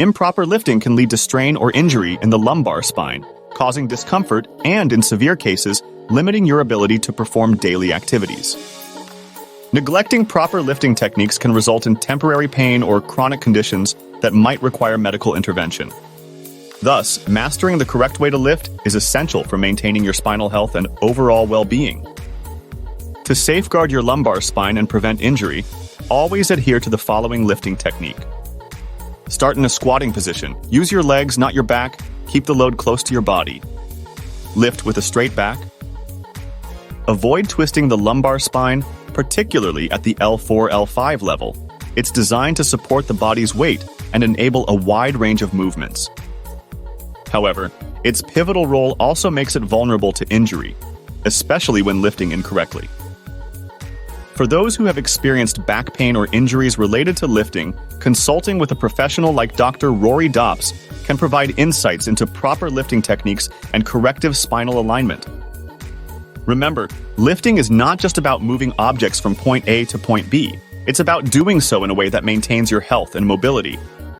Improper lifting can lead to strain or injury in the lumbar spine, causing discomfort and, in severe cases, limiting your ability to perform daily activities. Neglecting proper lifting techniques can result in temporary pain or chronic conditions that might require medical intervention. Thus, mastering the correct way to lift is essential for maintaining your spinal health and overall well-being. To safeguard your lumbar spine and prevent injury, always adhere to the following lifting technique. Start in a squatting position. Use your legs, not your back. Keep the load close to your body. Lift with a straight back. Avoid twisting the lumbar spine, particularly at the L4, L5 level. It's designed to support the body's weight and enable a wide range of movements. However, its pivotal role also makes it vulnerable to injury, especially when lifting incorrectly. For those who have experienced back pain or injuries related to lifting, consulting with a professional like Dr. Rory Dopps can provide insights into proper lifting techniques and corrective spinal alignment. Remember, lifting is not just about moving objects from point A to point B. It's about doing so in a way that maintains your health and mobility,